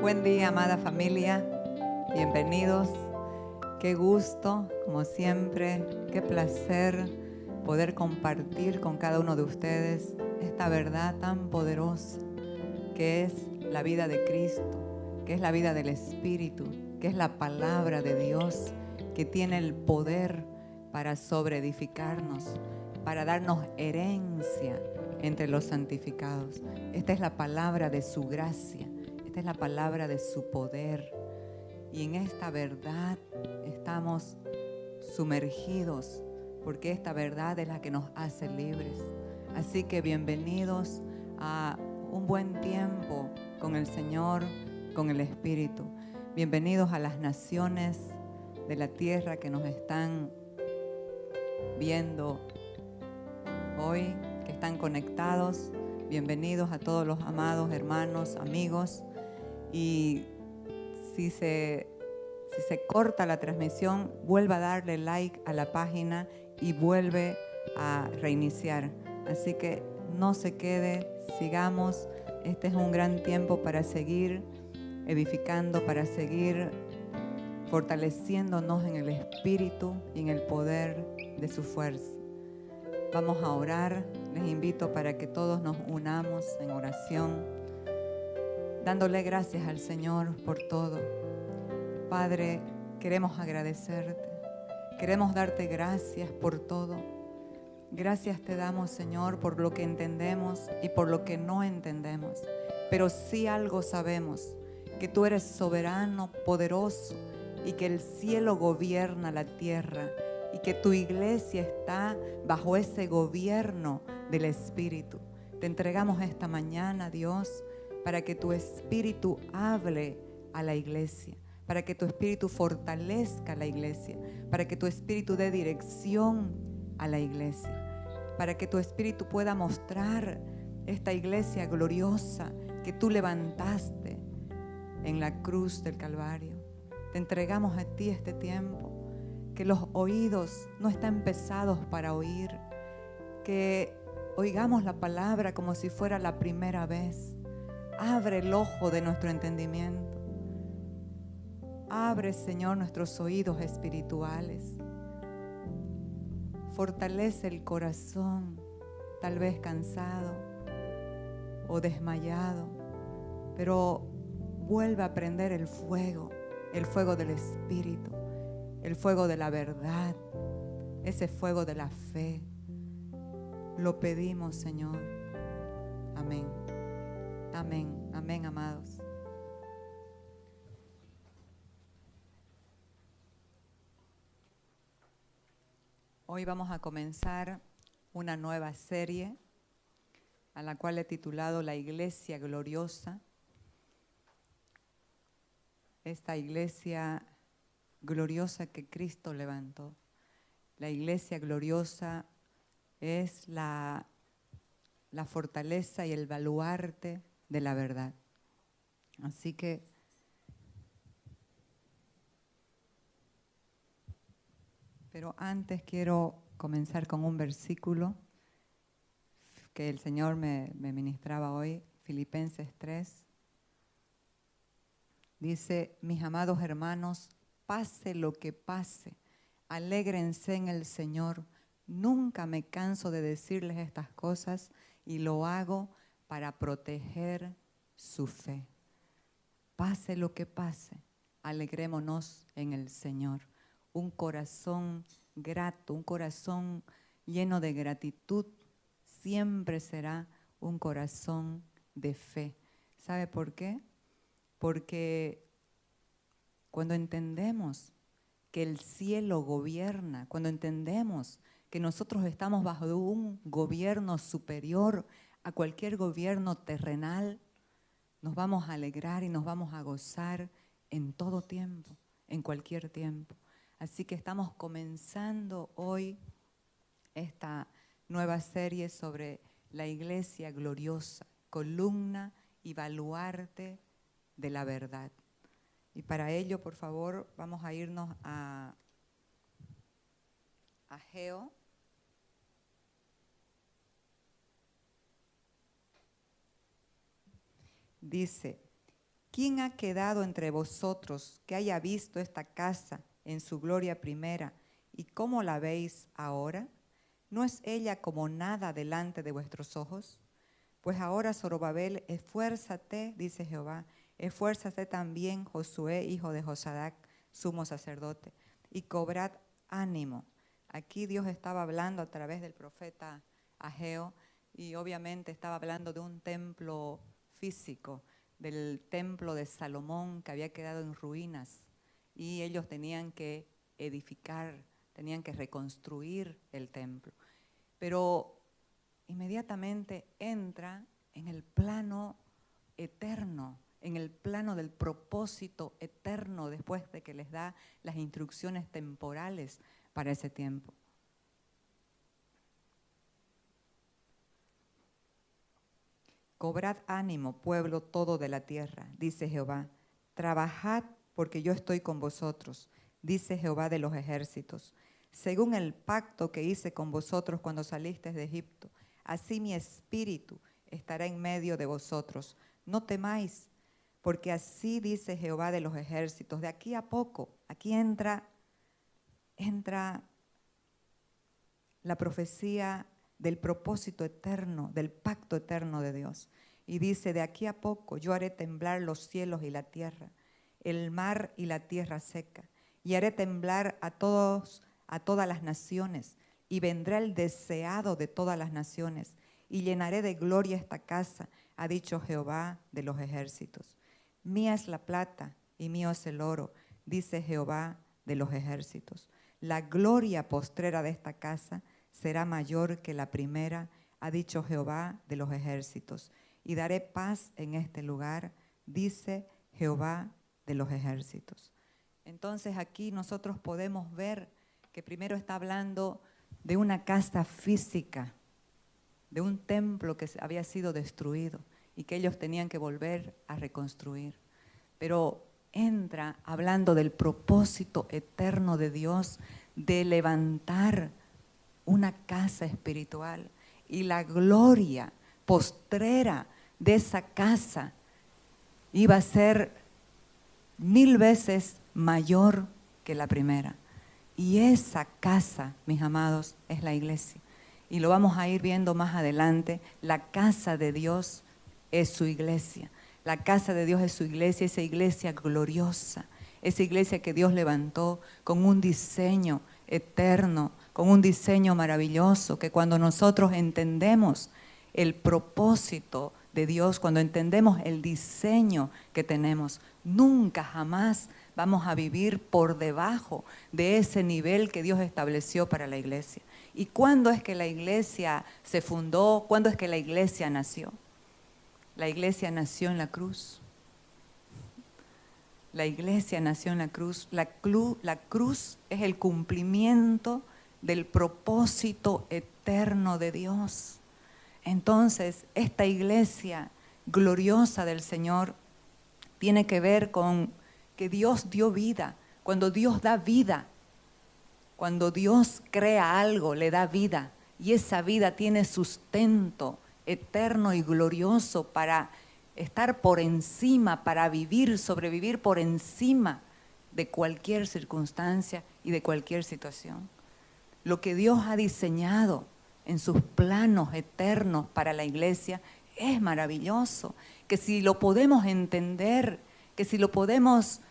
Buen día, amada familia. Bienvenidos. Qué gusto, como siempre, qué placer poder compartir con cada uno de ustedes esta verdad tan poderosa que es la vida de Cristo, que es la vida del Espíritu, que es la palabra de Dios, que tiene el poder para sobreedificarnos, para darnos herencia entre los santificados. Esta es la palabra de su gracia, esta es la palabra de su poder. Y en esta verdad estamos sumergidos, porque esta verdad es la que nos hace libres. Así que bienvenidos a un buen tiempo con el Señor, con el Espíritu. Bienvenidos a las naciones de la tierra que nos están viendo hoy, que están conectados. Bienvenidos a todos los amados hermanos, amigos. Y si se corta la transmisión, vuelva a darle like a la página y vuelve a reiniciar. Así que no se quede, sigamos. Este es un gran tiempo para seguir edificando, para seguir fortaleciéndonos en el Espíritu y en el poder de su fuerza. Vamos a orar. Les invito para que todos nos unamos en oración, dándole gracias al Señor por todo. Padre, queremos agradecerte, queremos darte gracias por todo. Gracias te damos, Señor, por lo que entendemos y por lo que no entendemos. Pero sí algo sabemos, que tú eres soberano, poderoso, y que el cielo gobierna la tierra, y que tu iglesia está bajo ese gobierno del Espíritu. Te entregamos esta mañana, Dios, para que tu Espíritu hable a la iglesia, para que tu Espíritu fortalezca a la iglesia, para que tu Espíritu dé dirección a la iglesia, para que tu Espíritu pueda mostrar esta iglesia gloriosa que tú levantaste en la cruz del Calvario. Te entregamos a ti este tiempo, que los oídos no están pesados para oír, que oigamos la palabra como si fuera la primera vez. Abre el ojo de nuestro entendimiento. Abre, Señor, nuestros oídos espirituales. Fortalece el corazón, tal vez cansado o desmayado, pero vuelve a prender el fuego del Espíritu, el fuego de la verdad, ese fuego de la fe. Lo pedimos, Señor. Amén. Amén. Amén, amados. Hoy vamos a comenzar una nueva serie a la cual he titulado La Iglesia Gloriosa. Esta iglesia gloriosa que Cristo levantó. La iglesia gloriosa es la fortaleza y el baluarte de la verdad. Así que pero antes quiero comenzar con un versículo que el Señor me ministraba hoy, Filipenses 3. Dice: mis amados hermanos, pase lo que pase, alégrense en el Señor. Nunca me canso de decirles estas cosas y lo hago para proteger su fe. Pase lo que pase, alegrémonos en el Señor. Un corazón grato, un corazón lleno de gratitud, siempre será un corazón de fe. ¿Sabe por qué? Porque cuando entendemos que el cielo gobierna, cuando entendemos que nosotros estamos bajo un gobierno superior a cualquier gobierno terrenal, nos vamos a alegrar y nos vamos a gozar en todo tiempo, en cualquier tiempo. Así que estamos comenzando hoy esta nueva serie sobre la iglesia gloriosa, columna y baluarte de la verdad. Y para ello, por favor, vamos a irnos a Ageo. Dice: ¿Quién ha quedado entre vosotros que haya visto esta casa en su gloria primera? ¿Y cómo la veis ahora? ¿No es ella como nada delante de vuestros ojos? Pues ahora, Zorobabel, esfuérzate, dice Jehová, esfuérzate también Josué, hijo de Josadac, sumo sacerdote, y cobrad ánimo. Aquí Dios estaba hablando a través del profeta Ageo, y obviamente estaba hablando de un templo físico, del templo de Salomón que había quedado en ruinas, y ellos tenían que edificar, tenían que reconstruir el templo. Pero inmediatamente entra en el plano eterno, en el plano del propósito eterno después de que les da las instrucciones temporales para ese tiempo. Cobrad ánimo, pueblo todo de la tierra, dice Jehová. Trabajad porque yo estoy con vosotros, dice Jehová de los ejércitos. Según el pacto que hice con vosotros cuando salisteis de Egipto, así mi espíritu estará en medio de vosotros. No temáis, porque así dice Jehová de los ejércitos. De aquí a poco, aquí entra la profecía del propósito eterno, del pacto eterno de Dios. Y dice, de aquí a poco yo haré temblar los cielos y la tierra, el mar y la tierra seca, y haré temblar a todas las naciones, y vendrá el deseado de todas las naciones, y llenaré de gloria esta casa, ha dicho Jehová de los ejércitos. Mía es la plata y mío es el oro, dice Jehová de los ejércitos. La gloria postrera de esta casa será mayor que la primera, ha dicho Jehová de los ejércitos. Y daré paz en este lugar, dice Jehová de los ejércitos. Entonces aquí nosotros podemos ver que primero está hablando de una casa física, de un templo que había sido destruido y que ellos tenían que volver a reconstruir. Pero entra hablando del propósito eterno de Dios de levantar una casa espiritual, y la gloria postrera de esa casa iba a ser 1000 veces mayor que la primera. Y esa casa, mis amados, es la iglesia. Y lo vamos a ir viendo más adelante. La casa de Dios es su iglesia. La casa de Dios es su iglesia, esa iglesia gloriosa, esa iglesia que Dios levantó con un diseño eterno, con un diseño maravilloso, que cuando nosotros entendemos el propósito de Dios, cuando entendemos el diseño que tenemos, nunca jamás vamos a vivir por debajo de ese nivel que Dios estableció para la iglesia. ¿Y cuándo es que la iglesia se fundó? ¿Cuándo es que la iglesia nació? La iglesia nació en la cruz. La iglesia nació en la cruz. La cruz es el cumplimiento del propósito eterno de Dios. Entonces, esta iglesia gloriosa del Señor tiene que ver con que Dios dio vida. Cuando Dios da vida, cuando Dios crea algo, le da vida. Y esa vida tiene sustento eterno y glorioso para estar por encima, para vivir, sobrevivir por encima de cualquier circunstancia y de cualquier situación. Lo que Dios ha diseñado en sus planos eternos para la iglesia es maravilloso, que si lo podemos entender, que si lo podemos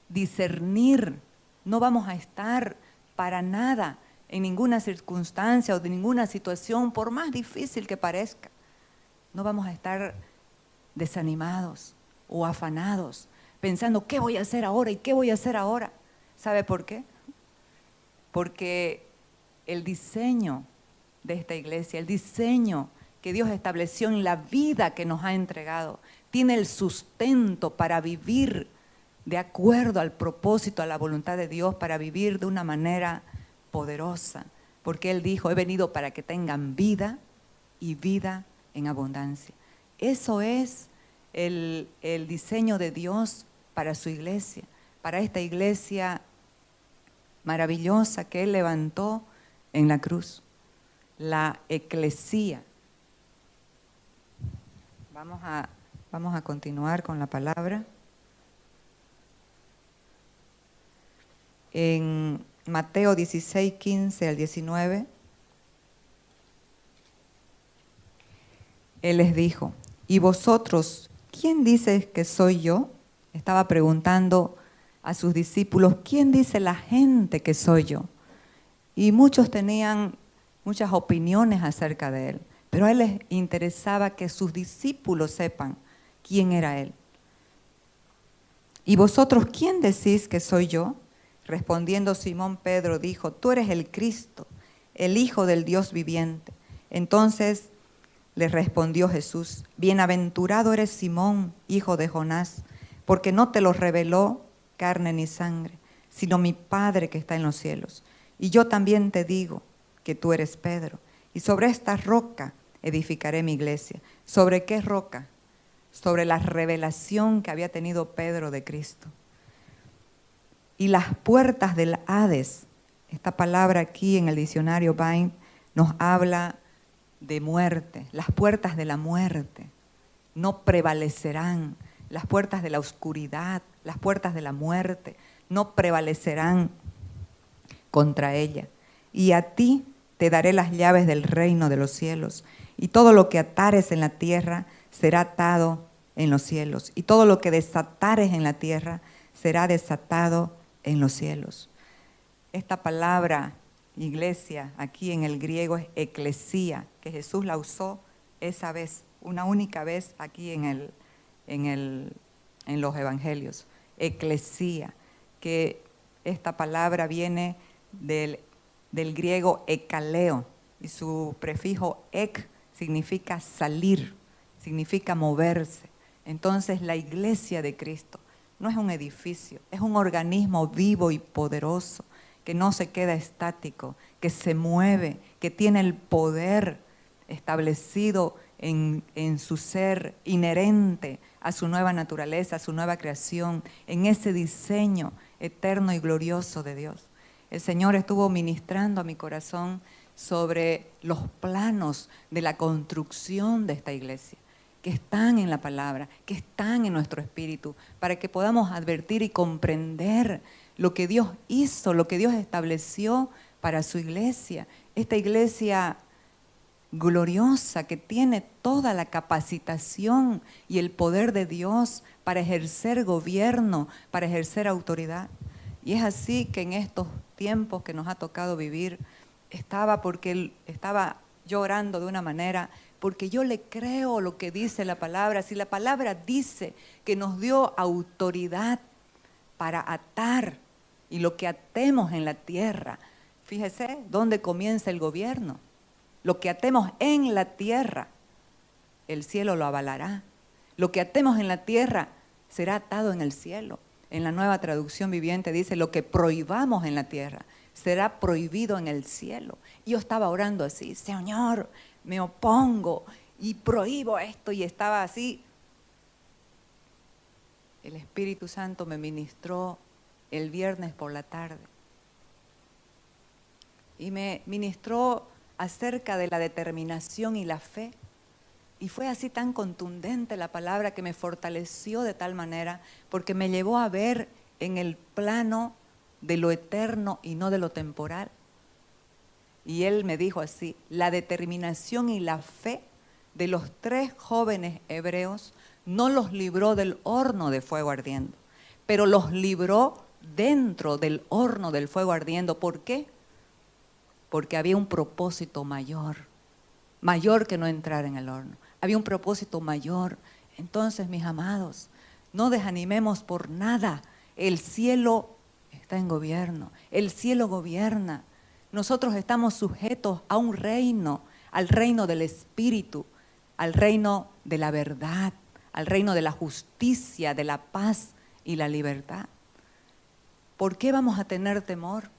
discernir, no vamos a estar para nada en ninguna circunstancia o de ninguna situación, por más difícil que parezca. No vamos a estar desanimados o afanados, pensando, ¿qué voy a hacer ahora y qué voy a hacer ahora? ¿Sabe por qué? Porque el diseño de esta iglesia, el diseño que Dios estableció en la vida que nos ha entregado, tiene el sustento para vivir de acuerdo al propósito, a la voluntad de Dios, para vivir de una manera poderosa, porque Él dijo, he venido para que tengan vida y vida en abundancia. Eso es el diseño de Dios para su iglesia, para esta iglesia maravillosa que Él levantó en la cruz, la eclesía. Vamos a Vamos a continuar con la palabra. En Mateo 16, 15 al 19, Él les dijo, ¿y vosotros, quién dice que soy yo? Estaba preguntando a sus discípulos, ¿quién dice la gente que soy yo? Y muchos tenían muchas opiniones acerca de Él, pero a Él les interesaba que sus discípulos sepan quién era Él. ¿Y vosotros quién decís que soy yo? Respondiendo Simón Pedro dijo, tú eres el Cristo, el Hijo del Dios viviente. Entonces le respondió Jesús, bienaventurado eres Simón, hijo de Jonás, porque no te lo reveló carne ni sangre, sino mi Padre que está en los cielos. Y yo también te digo que tú eres Pedro, y sobre esta roca edificaré mi iglesia. ¿Sobre qué roca? Sobre la revelación que había tenido Pedro de Cristo. Y las puertas del Hades, esta palabra aquí en el diccionario Vine nos habla de muerte, las puertas de la muerte no prevalecerán, las puertas de la oscuridad, las puertas de la muerte no prevalecerán contra ella. Y a ti te daré las llaves del reino de los cielos, y todo lo que atares en la tierra será atado en los cielos, y todo lo que desatares en la tierra será desatado en los cielos. Esta palabra, iglesia, aquí en el griego es eclesía, que Jesús la usó esa vez, una única vez aquí en los evangelios. Eclesía, que esta palabra viene del griego ekaleo, y su prefijo ek significa salir, significa moverse. Entonces la iglesia de Cristo no es un edificio, es un organismo vivo y poderoso, que no se queda estático, que se mueve, que tiene el poder establecido en su ser inherente a su nueva naturaleza, a su nueva creación, en ese diseño eterno y glorioso de Dios. El Señor estuvo ministrando a mi corazón sobre los planos de la construcción de esta iglesia, que están en la palabra, que están en nuestro espíritu, para que podamos advertir y comprender lo que Dios hizo, lo que Dios estableció para su iglesia. Esta iglesia gloriosa que tiene toda la capacitación y el poder de Dios para ejercer gobierno, para ejercer autoridad. Y es así que en estos tiempos que nos ha tocado vivir, estaba yo orando de una manera, porque yo le creo lo que dice la palabra. Si la palabra dice que nos dio autoridad para atar, y lo que atemos en la tierra, fíjese dónde comienza el gobierno. Lo que atemos en la tierra, el cielo lo avalará. Lo que atemos en la tierra será atado en el cielo. En la Nueva Traducción Viviente dice, lo que prohibamos en la tierra será prohibido en el cielo. Y yo estaba orando así, Señor, me opongo y prohíbo esto, y estaba así. El Espíritu Santo me ministró el viernes por la tarde y me ministró acerca de la determinación y la fe, y fue así tan contundente la palabra que me fortaleció de tal manera, porque me llevó a ver en el plano de lo eterno y no de lo temporal. Y él me dijo así, la determinación y la fe de los 3 jóvenes hebreos no los libró del horno de fuego ardiendo, pero los libró dentro del horno del fuego ardiendo. ¿Por qué? Porque había un propósito mayor que no entrar en el horno. Había un propósito mayor. Entonces, mis amados, no desanimemos por nada. El cielo está en gobierno, el cielo gobierna. Nosotros estamos sujetos a un reino, al reino del Espíritu, al reino de la verdad, al reino de la justicia, de la paz y la libertad. ¿Por qué vamos a tener temor?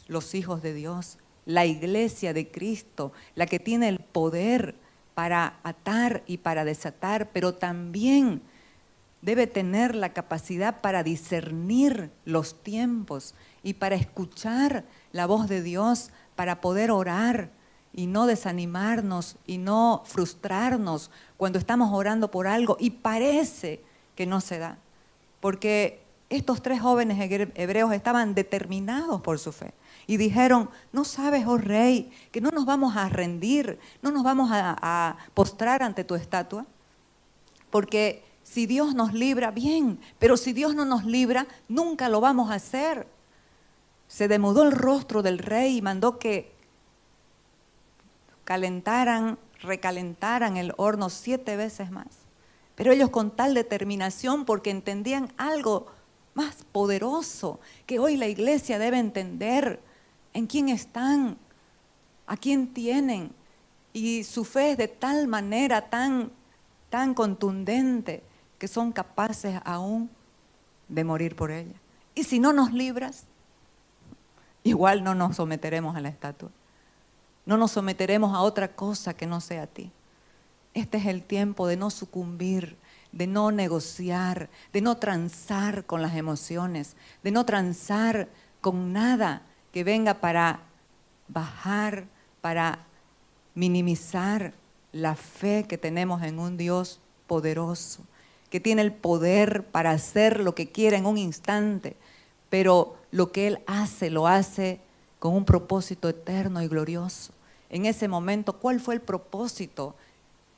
Los hijos de Dios, la iglesia de Cristo, la que tiene el poder para atar y para desatar, pero también debe tener la capacidad para discernir los tiempos y para escuchar la voz de Dios, para poder orar y no desanimarnos y no frustrarnos cuando estamos orando por algo y parece que no se da. Porque estos 3 jóvenes hebreos estaban determinados por su fe y dijeron, no sabes, oh rey, que no nos vamos a rendir, no nos vamos a postrar ante tu estatua, porque si Dios nos libra, bien, pero si Dios no nos libra, nunca lo vamos a hacer. Se demudó el rostro del rey y mandó que recalentaran el horno 7 veces más. Pero ellos con tal determinación, porque entendían algo más poderoso que hoy la iglesia debe entender, en quién están, a quién tienen. Y su fe es de tal manera tan contundente que son capaces aún de morir por ella. Y si no nos libras, igual no nos someteremos a la estatua. No nos someteremos a otra cosa que no sea a ti. Este es el tiempo de no sucumbir, de no negociar, de no transar con las emociones, de no transar con nada que venga para bajar, para minimizar la fe que tenemos en un Dios poderoso, que tiene el poder para hacer lo que quiera en un instante, pero lo que Él hace, lo hace con un propósito eterno y glorioso. En ese momento, ¿cuál fue el propósito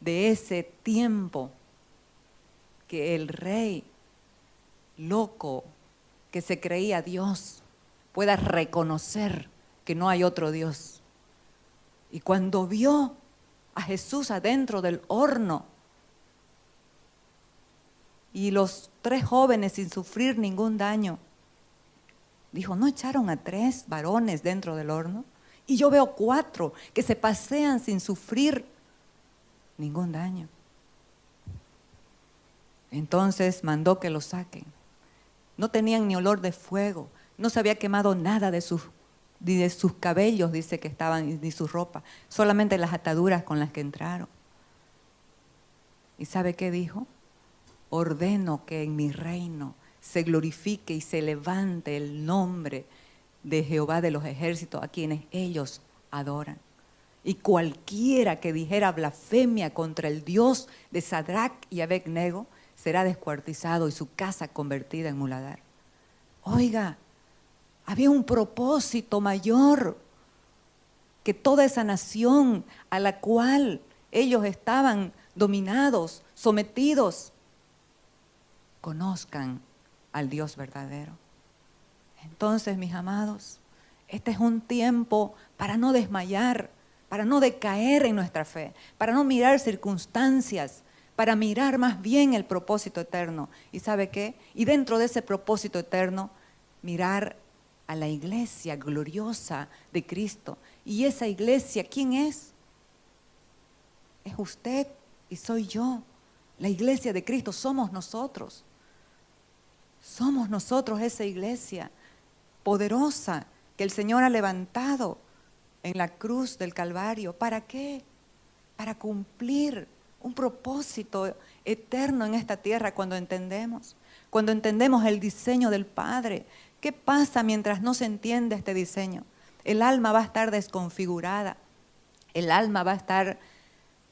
de ese tiempo? Que el rey loco que se creía Dios pueda reconocer que no hay otro Dios. Y cuando vio a Jesús adentro del horno y los 3 jóvenes sin sufrir ningún daño, dijo, ¿no echaron a 3 varones dentro del horno? Y yo veo 4 que se pasean sin sufrir ningún daño. Entonces mandó que los saquen. No tenían ni olor de fuego, no se había quemado nada ni de sus cabellos, dice que estaban, ni su ropa, solamente las ataduras con las que entraron. ¿Y sabe qué dijo? Ordeno que en mi reino se glorifique y se levante el nombre de Jehová de los ejércitos, a quienes ellos adoran. Y cualquiera que dijera blasfemia contra el Dios de Sadrach y Abed-nego será descuartizado y su casa convertida en muladar. Oiga, había un propósito mayor, que toda esa nación a la cual ellos estaban dominados, sometidos, conozcan al Dios verdadero. Entonces, mis amados, este es un tiempo para no desmayar, para no decaer en nuestra fe, para no mirar circunstancias, para mirar más bien el propósito eterno. ¿Y sabe qué? Y dentro de ese propósito eterno, mirar a la iglesia gloriosa de Cristo. ¿Y esa iglesia quién es? Es usted y soy yo. La iglesia de Cristo somos nosotros. Somos nosotros esa iglesia poderosa que el Señor ha levantado en la cruz del Calvario. ¿Para qué? Para cumplir un propósito eterno en esta tierra cuando entendemos el diseño del Padre. ¿Qué pasa mientras no se entiende este diseño? El alma va a estar desconfigurada, el alma va a estar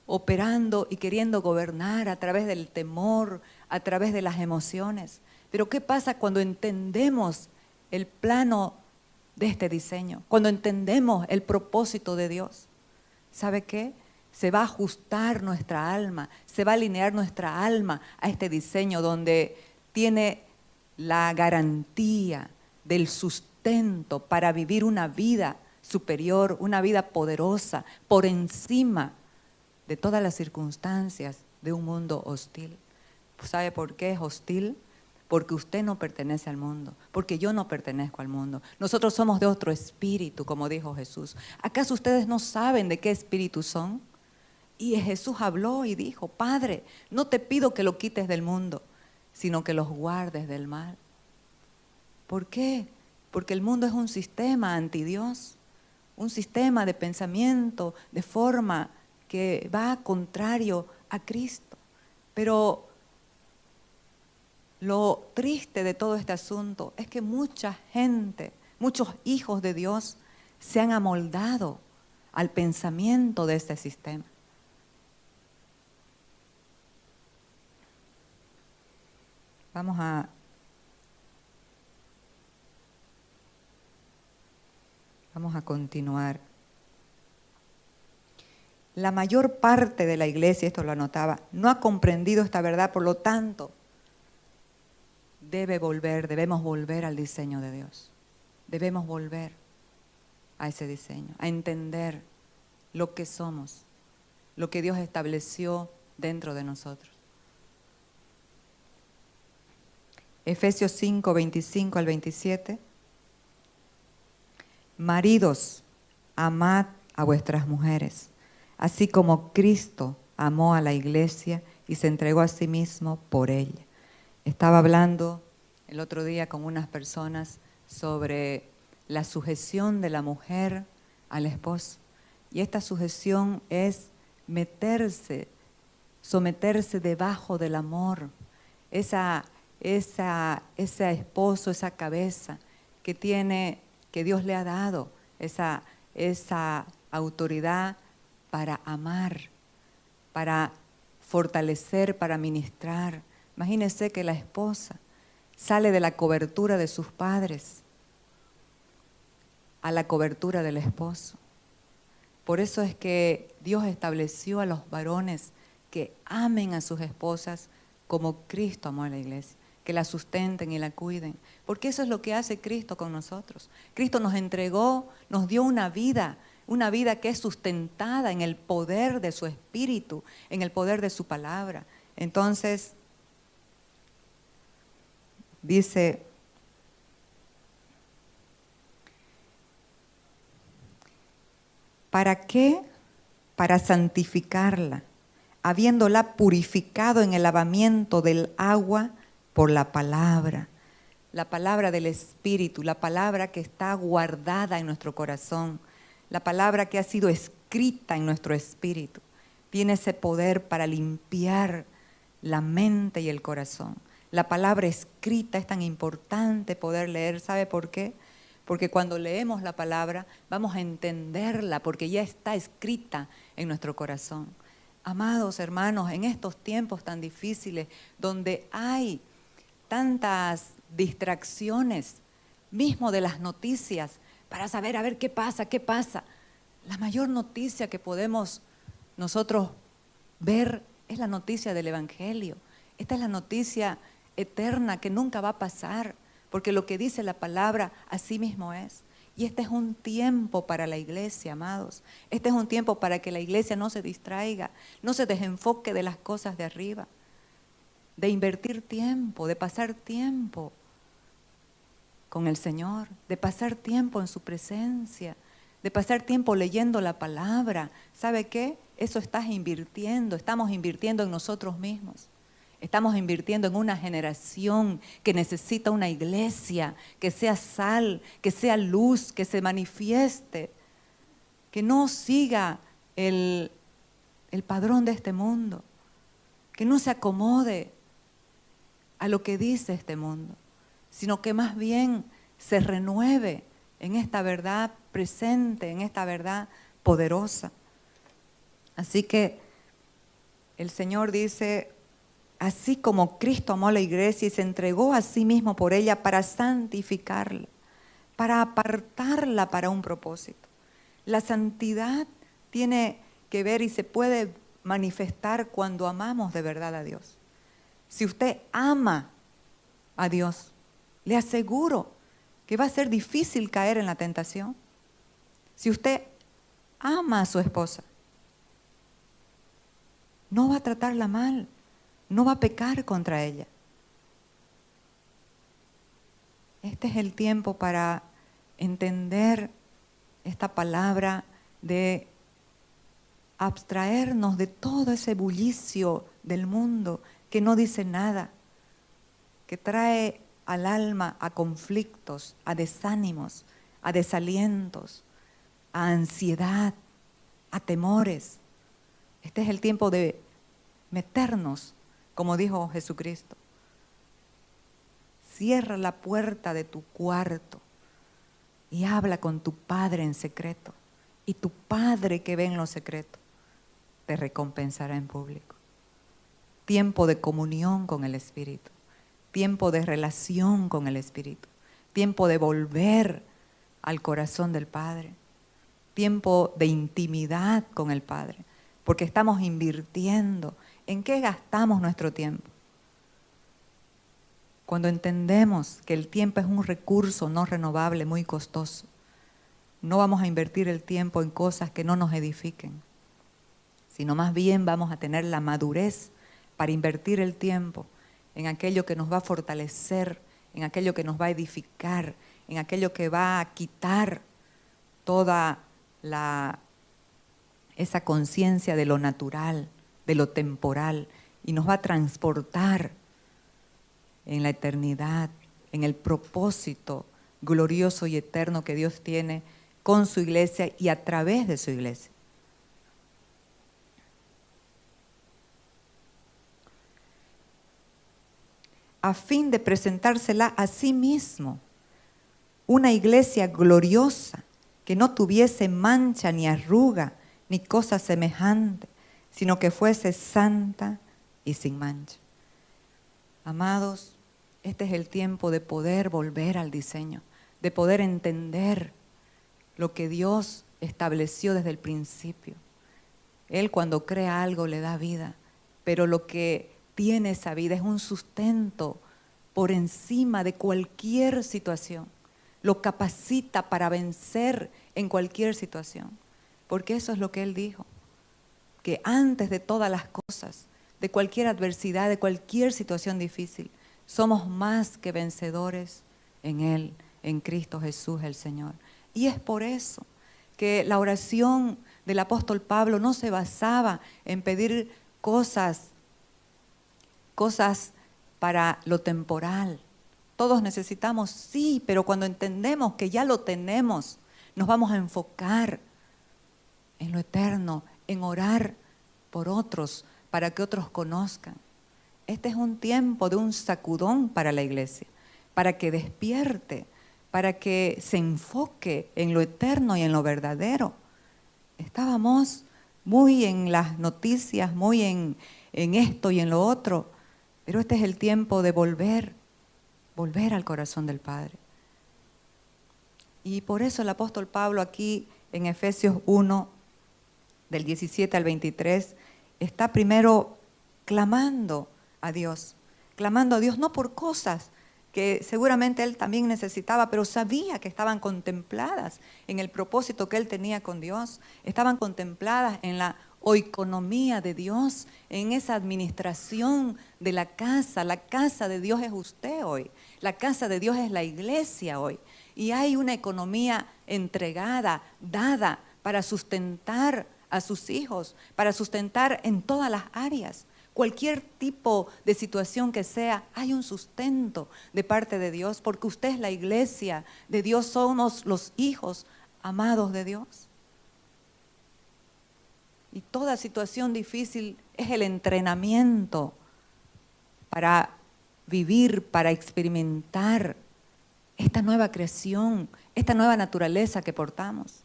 operando y queriendo gobernar a través del temor, a través de las emociones. Pero ¿qué pasa cuando entendemos el plano de este diseño? Cuando entendemos el propósito de Dios. ¿Sabe qué? Se va a ajustar nuestra alma, se va a alinear nuestra alma a este diseño donde tiene la garantía del sustento para vivir una vida superior, una vida poderosa, por encima de todas las circunstancias de un mundo hostil. ¿Sabe por qué es hostil? Porque usted no pertenece al mundo, porque yo no pertenezco al mundo. Nosotros somos de otro espíritu, como dijo Jesús. ¿Acaso ustedes no saben de qué espíritu son? Y Jesús habló y dijo, Padre, no te pido que lo quites del mundo, sino que los guardes del mal. ¿Por qué? Porque el mundo es un sistema anti Dios, un sistema de pensamiento, de forma que va contrario a Cristo. Pero lo triste de todo este asunto es que mucha gente, muchos hijos de Dios se han amoldado al pensamiento de este sistema. Vamos a continuar. La mayor parte de la iglesia, esto lo anotaba, no ha comprendido esta verdad, por lo tanto, debemos volver al diseño de Dios. Debemos volver a ese diseño, a entender lo que somos, lo que Dios estableció dentro de nosotros. Efesios 5, 25 al 27. Maridos, amad a vuestras mujeres, así como Cristo amó a la iglesia y se entregó a sí mismo por ella. Estaba hablando el otro día con unas personas sobre la sujeción de la mujer al esposo. Y esta sujeción es someterse debajo del amor. Ese esposo, esa cabeza que Dios le ha dado, esa autoridad para amar, para fortalecer, para ministrar. Imagínense que la esposa sale de la cobertura de sus padres a la cobertura del esposo. Por eso es que Dios estableció a los varones que amen a sus esposas como Cristo amó a la iglesia, que la sustenten y la cuiden, porque eso es lo que hace Cristo con nosotros. Cristo nos entregó, nos dio una vida que es sustentada en el poder de su Espíritu, en el poder de su palabra. Entonces, dice, ¿para qué? Para santificarla, habiéndola purificado en el lavamiento del agua por la palabra del Espíritu, la palabra que está guardada en nuestro corazón, la palabra que ha sido escrita en nuestro espíritu. Tiene ese poder para limpiar la mente y el corazón. La palabra escrita es tan importante poder leer. ¿Sabe por qué? Porque cuando leemos la palabra vamos a entenderla, porque ya está escrita en nuestro corazón. Amados hermanos, en estos tiempos tan difíciles, donde hay tantas distracciones, mismo de las noticias, para saber a ver qué pasa. La mayor noticia que podemos nosotros ver es la noticia del Evangelio. Esta es la noticia eterna que nunca va a pasar, porque lo que dice la palabra así mismo es. Y este es un tiempo para la iglesia, amados. Este es un tiempo para que la iglesia no se distraiga, no se desenfoque de las cosas de arriba, de invertir tiempo, de pasar tiempo con el Señor, de pasar tiempo en su presencia, de pasar tiempo leyendo la palabra. ¿Sabe qué? Eso estamos invirtiendo en nosotros mismos. Estamos invirtiendo en una generación que necesita una iglesia que sea sal, que sea luz, que se manifieste, que no siga el padrón de este mundo, que no se acomode a lo que dice este mundo, sino que más bien se renueve en esta verdad presente, en esta verdad poderosa. Así que el Señor dice, así como Cristo amó a la iglesia y se entregó a sí mismo por ella para santificarla, para apartarla para un propósito. La santidad tiene que ver y se puede manifestar cuando amamos de verdad a Dios. Si usted ama a Dios, le aseguro que va a ser difícil caer en la tentación. Si usted ama a su esposa, no va a tratarla mal, no va a pecar contra ella. Este es el tiempo para entender esta palabra, de abstraernos de todo ese bullicio del mundo que no dice nada, que trae al alma a conflictos, a desánimos, a desalientos, a ansiedad, a temores. Este es el tiempo de meternos, como dijo Jesucristo. Cierra la puerta de tu cuarto y habla con tu Padre en secreto. Y tu Padre que ve en lo secreto te recompensará en público. Tiempo de comunión con el Espíritu, tiempo de relación con el Espíritu, tiempo de volver al corazón del Padre, tiempo de intimidad con el Padre, porque estamos invirtiendo. ¿En qué gastamos nuestro tiempo? Cuando entendemos que el tiempo es un recurso no renovable muy costoso, no vamos a invertir el tiempo en cosas que no nos edifiquen, sino más bien vamos a tener la madurez para invertir el tiempo en aquello que nos va a fortalecer, en aquello que nos va a edificar, en aquello que va a quitar toda esa conciencia de lo natural, de lo temporal, y nos va a transportar en la eternidad, en el propósito glorioso y eterno que Dios tiene con su iglesia y a través de su iglesia. A fin de presentársela a sí mismo, una iglesia gloriosa, que no tuviese mancha ni arruga, ni cosa semejante, sino que fuese santa y sin mancha. Amados, este es el tiempo de poder volver al diseño, de poder entender lo que Dios estableció desde el principio. Él cuando crea algo le da vida, pero lo que tiene esa vida es un sustento por encima de cualquier situación. Lo capacita para vencer en cualquier situación, porque eso es lo que Él dijo, que antes de todas las cosas, de cualquier adversidad, de cualquier situación difícil, somos más que vencedores en Él, en Cristo Jesús el Señor. Y es por eso que la oración del apóstol Pablo no se basaba en pedir cosas para lo temporal. Todos necesitamos, sí, pero cuando entendemos que ya lo tenemos, nos vamos a enfocar en lo eterno, en orar por otros, para que otros conozcan. Este es un tiempo de un sacudón para la iglesia, para que despierte, para que se enfoque en lo eterno y en lo verdadero. Estábamos muy en las noticias, muy en esto y en lo otro, pero este es el tiempo de volver al corazón del Padre. Y por eso el apóstol Pablo aquí en Efesios 1, del 17 al 23, está primero clamando a Dios no por cosas que seguramente él también necesitaba, pero sabía que estaban contempladas en el propósito que él tenía con Dios, estaban contempladas en la oikonomía de Dios, en esa administración de la casa de Dios es usted hoy, la casa de Dios es la iglesia hoy, y hay una economía entregada, dada para sustentar a sus hijos, para sustentar en todas las áreas. Cualquier tipo de situación que sea, hay un sustento de parte de Dios, porque usted es la iglesia de Dios, somos los hijos amados de Dios. Y toda situación difícil es el entrenamiento para vivir, para experimentar esta nueva creación, esta nueva naturaleza que portamos.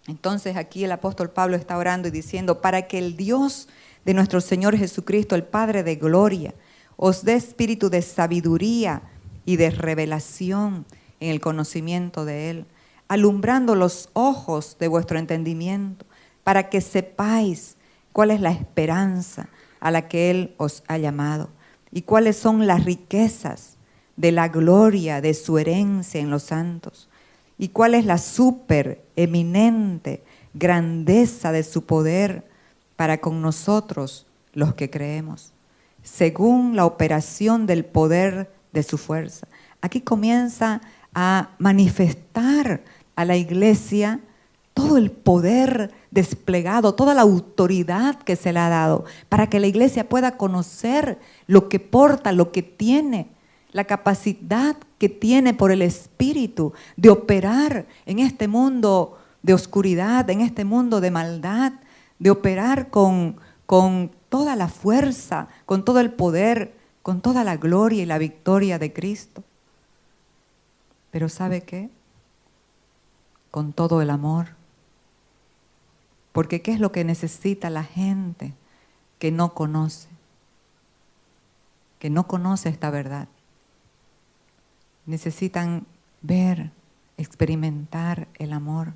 Entonces aquí el apóstol Pablo está orando y diciendo, para que el Dios de nuestro Señor Jesucristo, el Padre de gloria, os dé espíritu de sabiduría y de revelación en el conocimiento de Él, alumbrando los ojos de vuestro entendimiento, para que sepáis cuál es la esperanza a la que Él os ha llamado y cuáles son las riquezas de la gloria de su herencia en los santos, y cuál es la supereminente grandeza de su poder para con nosotros los que creemos, según la operación del poder de su fuerza. Aquí comienza a manifestar a la iglesia todo el poder desplegado, toda la autoridad que se le ha dado, para que la iglesia pueda conocer lo que porta, lo que tiene, la capacidad que tiene por el Espíritu de operar en este mundo de oscuridad, en este mundo de maldad, de operar con toda la fuerza, con todo el poder, con toda la gloria y la victoria de Cristo. Pero ¿sabe qué? con todo el amor. Porque ¿qué es lo que necesita la gente que no conoce? Que no conoce esta verdad. Necesitan ver, experimentar el amor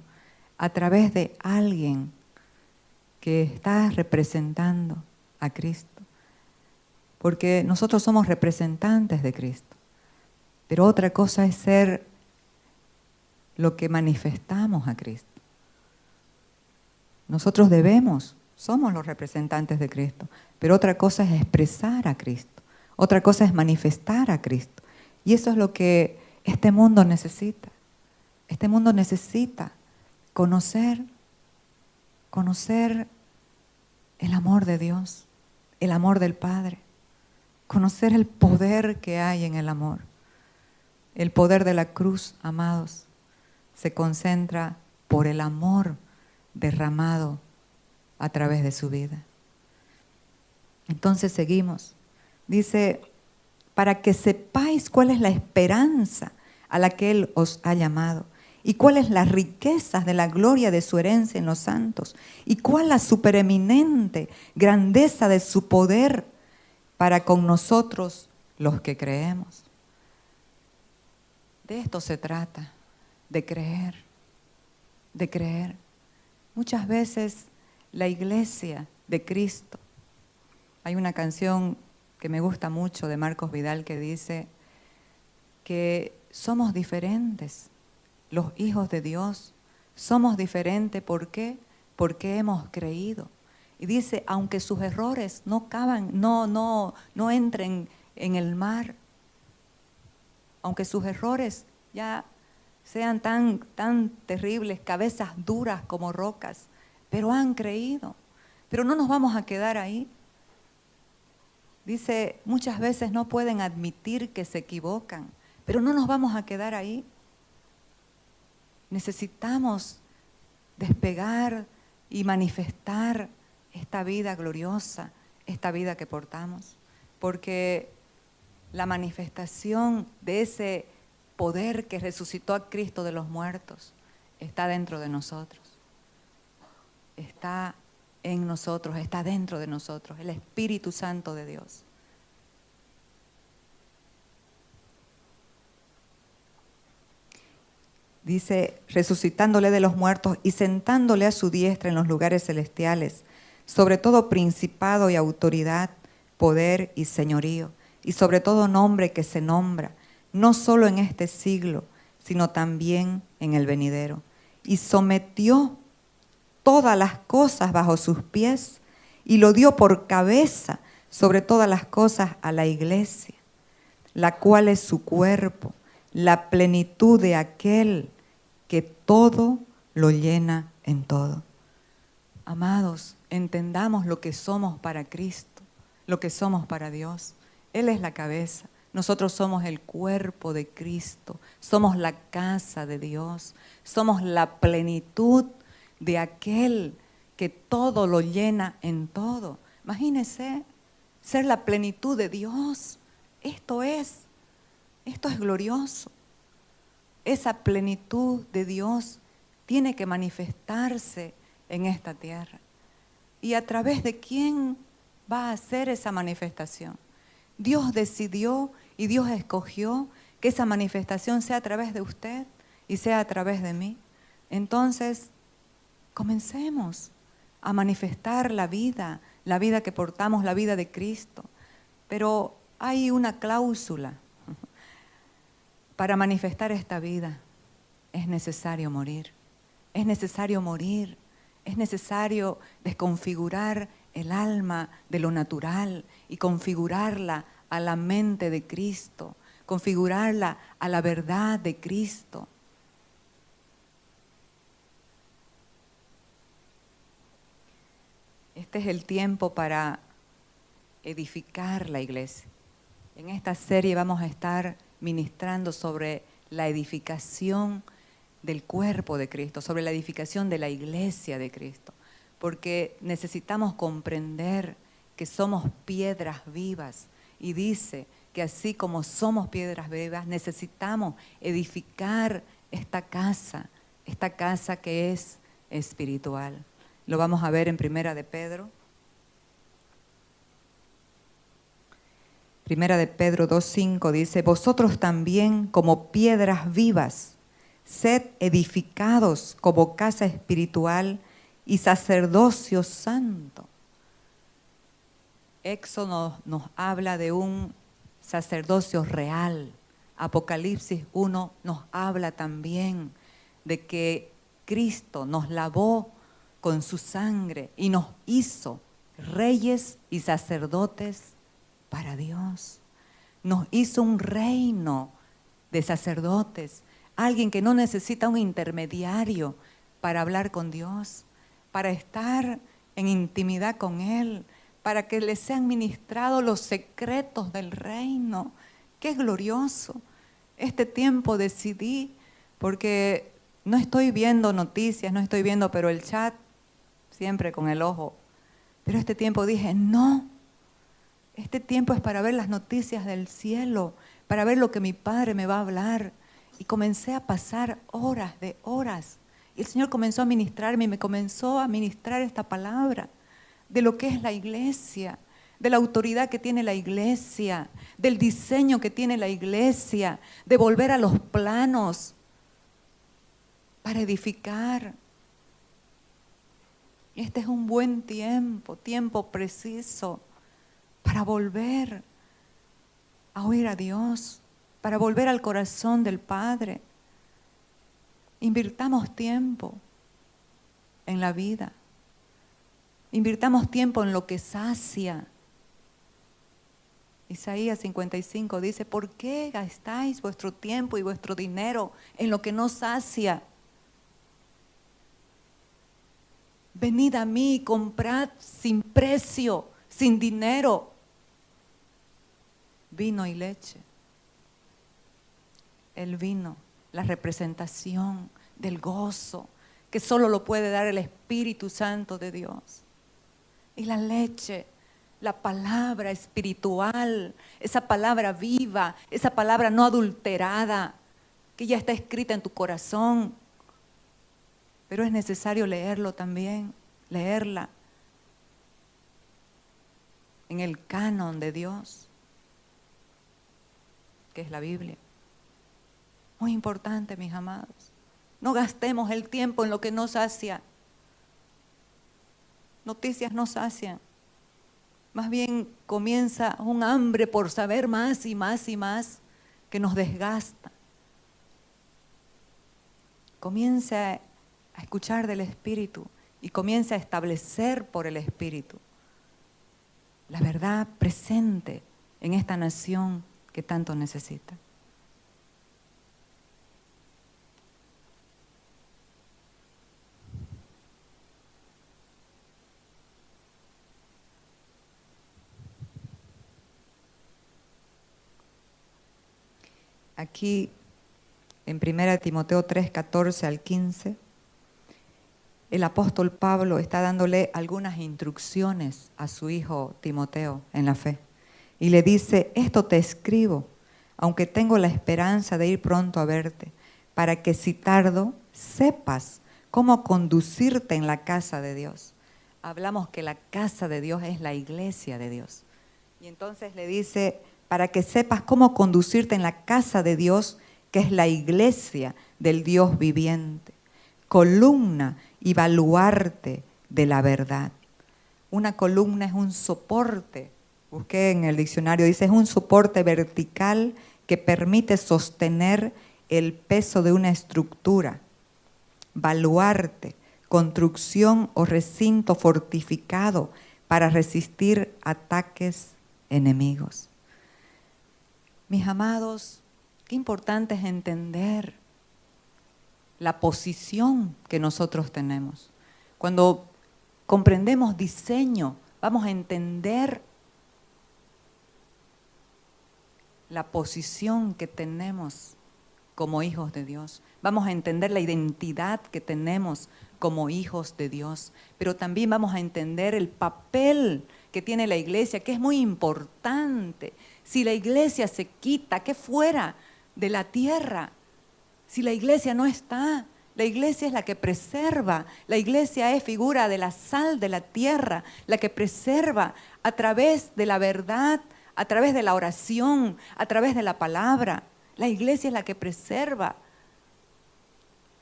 a través de alguien que está representando a Cristo. Porque nosotros somos representantes de Cristo. Pero otra cosa es ser lo que manifestamos a Cristo. Nosotros somos los representantes de Cristo. Pero otra cosa es expresar a Cristo. Otra cosa es manifestar a Cristo. Y eso es lo que este mundo necesita. Este mundo necesita conocer el amor de Dios, el amor del Padre, conocer el poder que hay en el amor. El poder de la cruz, amados, se concentra por el amor derramado a través de su vida. Entonces seguimos. Dice, para que sepáis cuál es la esperanza a la que Él os ha llamado, y cuáles las riquezas de la gloria de su herencia en los santos, y cuál la supereminente grandeza de su poder para con nosotros los que creemos. De esto se trata, de creer, de creer. Muchas veces la iglesia de Cristo, hay una canción que me gusta mucho de Marcos Vidal que dice que somos diferentes, los hijos de Dios, somos diferentes. ¿Por qué? Porque hemos creído. Y dice, aunque sus errores no entren en el mar, aunque sus errores ya sean tan terribles, cabezas duras como rocas, pero han creído. Pero no nos vamos a quedar ahí. Dice, muchas veces no pueden admitir que se equivocan, pero no nos vamos a quedar ahí. Necesitamos despegar y manifestar esta vida gloriosa, esta vida que portamos, porque la manifestación de ese poder que resucitó a Cristo de los muertos está dentro de nosotros, está en nosotros, está dentro de nosotros, el Espíritu Santo de Dios. Dice, resucitándole de los muertos y sentándole a su diestra en los lugares celestiales, sobre todo principado y autoridad, poder y señorío, y sobre todo nombre que se nombra, no solo en este siglo, sino también en el venidero. Y sometió todas las cosas bajo sus pies y lo dio por cabeza sobre todas las cosas a la iglesia, la cual es su cuerpo, la plenitud de aquel que todo lo llena en todo. Amados, entendamos lo que somos para Cristo, lo que somos para Dios. Él es la cabeza, nosotros somos el cuerpo de Cristo, somos la casa de Dios, somos la plenitud de aquel que todo lo llena en todo. Imagínense ser la plenitud de Dios. Esto es glorioso. Esa plenitud de Dios tiene que manifestarse en esta tierra. ¿Y a través de quién va a hacer esa manifestación? Dios decidió y Dios escogió que esa manifestación sea a través de usted y sea a través de mí. Entonces, comencemos a manifestar la vida que portamos, la vida de Cristo. Pero hay una cláusula. Para manifestar esta vida es necesario morir. Es necesario morir. Es necesario desconfigurar el alma de lo natural y configurarla a la mente de Cristo, configurarla a la verdad de Cristo. Este es el tiempo para edificar la iglesia. En esta serie vamos a estar ministrando sobre la edificación del cuerpo de Cristo, sobre la edificación de la iglesia de Cristo, porque necesitamos comprender que somos piedras vivas y dice que así como somos piedras vivas necesitamos edificar esta casa esta casa que es espiritual. Lo vamos a ver en Primera de Pedro. Primera de Pedro 2:5 dice, vosotros también como piedras vivas, sed edificados como casa espiritual y sacerdocio santo. Éxodo nos habla de un sacerdocio real. Apocalipsis 1 nos habla también de que Cristo nos lavó con su sangre y nos hizo reyes y sacerdotes para Dios. Nos hizo un reino de sacerdotes, alguien que no necesita un intermediario para hablar con Dios, para estar en intimidad con Él, para que le sean ministrados los secretos del reino. ¡Qué glorioso! Este tiempo decidí, porque no estoy viendo noticias, no estoy viendo, pero el chat siempre con el ojo. Pero este tiempo dije, no, este tiempo es para ver las noticias del cielo, para ver lo que mi Padre me va a hablar. Y comencé a pasar horas de horas. Y el Señor comenzó a ministrarme y me comenzó a ministrar esta palabra de lo que es la iglesia, de la autoridad que tiene la iglesia, del diseño que tiene la iglesia, de volver a los planos para edificar. Este es un buen tiempo, tiempo preciso para volver a oír a Dios, para volver al corazón del Padre. Invirtamos tiempo en la vida. Invirtamos tiempo en lo que sacia. Isaías 55 dice, ¿por qué gastáis vuestro tiempo y vuestro dinero en lo que no sacia? Venid a mí y comprad sin precio, sin dinero, vino y leche. El vino, la representación del gozo, que solo lo puede dar el Espíritu Santo de Dios. Y la leche, la palabra espiritual, esa palabra viva, esa palabra no adulterada, que ya está escrita en tu corazón. Pero es necesario leerlo también, leerla en el canon de Dios, que es la Biblia. Muy importante, mis amados. No gastemos el tiempo en lo que no sacia. Noticias no sacian. Más bien comienza un hambre por saber más y más y más que nos desgasta. Comienza a escuchar del Espíritu y comienza a establecer por el Espíritu la verdad presente en esta nación que tanto necesita. Aquí en 1 Timoteo 3, 14 al 15, el apóstol Pablo está dándole algunas instrucciones a su hijo Timoteo en la fe. Y le dice, esto te escribo, aunque tengo la esperanza de ir pronto a verte, para que si tardo, sepas cómo conducirte en la casa de Dios. Hablamos que la casa de Dios es la iglesia de Dios. Y entonces le dice, para que sepas cómo conducirte en la casa de Dios, que es la iglesia del Dios viviente, columna y baluarte de la verdad. Una columna es un soporte, busqué en el diccionario, dice, es un soporte vertical que permite sostener el peso de una estructura. Baluarte, construcción o recinto fortificado para resistir ataques enemigos. Mis amados, qué importante es entender la posición que nosotros tenemos. Cuando comprendemos diseño, vamos a entender la posición que tenemos como hijos de Dios. Vamos a entender la identidad que tenemos como hijos de Dios. Pero también vamos a entender el papel que tiene la iglesia, que es muy importante. Si la iglesia se quita, ¿qué fuera de la tierra? Si la iglesia no está, La iglesia es la que preserva. La iglesia es figura de la sal de la tierra, la que preserva a través de la verdad, a través de la oración, a través de la palabra. La iglesia es la que preserva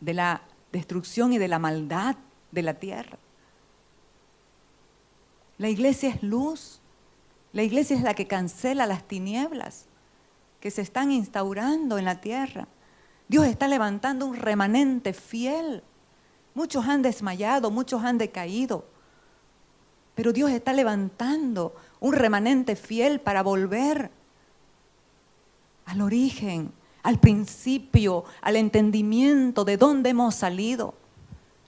de la destrucción y de la maldad de la tierra. La iglesia es luz. La iglesia es la que cancela las tinieblas que se están instaurando en la tierra. Dios está levantando un remanente fiel. Muchos han desmayado, muchos han decaído, pero Dios está levantando un remanente fiel para volver al origen, al principio, al entendimiento de dónde hemos salido.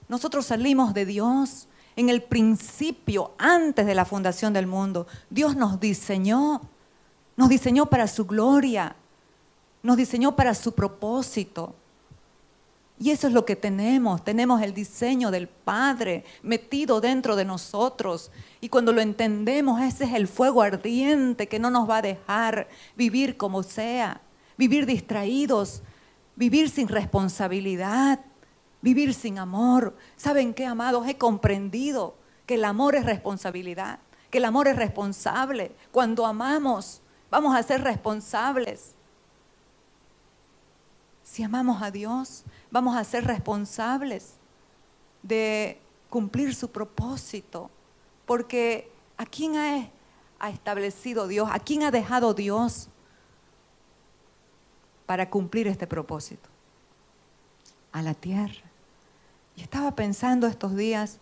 Nosotros salimos de Dios en el principio, antes de la fundación del mundo. Dios nos diseñó para su gloria, nos diseñó para su propósito. Y eso es lo que tenemos el diseño del Padre metido dentro de nosotros. Y cuando lo entendemos, ese es el fuego ardiente que no nos va a dejar vivir como sea, vivir distraídos, vivir sin responsabilidad, vivir sin amor. ¿Saben qué, amados? He comprendido que el amor es responsabilidad, que el amor es responsable. Cuando amamos, vamos a ser responsables. Si amamos a Dios, vamos a ser responsables de cumplir su propósito. Porque ¿a quién ha establecido Dios? ¿A quién ha dejado Dios para cumplir este propósito? A la tierra. Y estaba pensando estos días,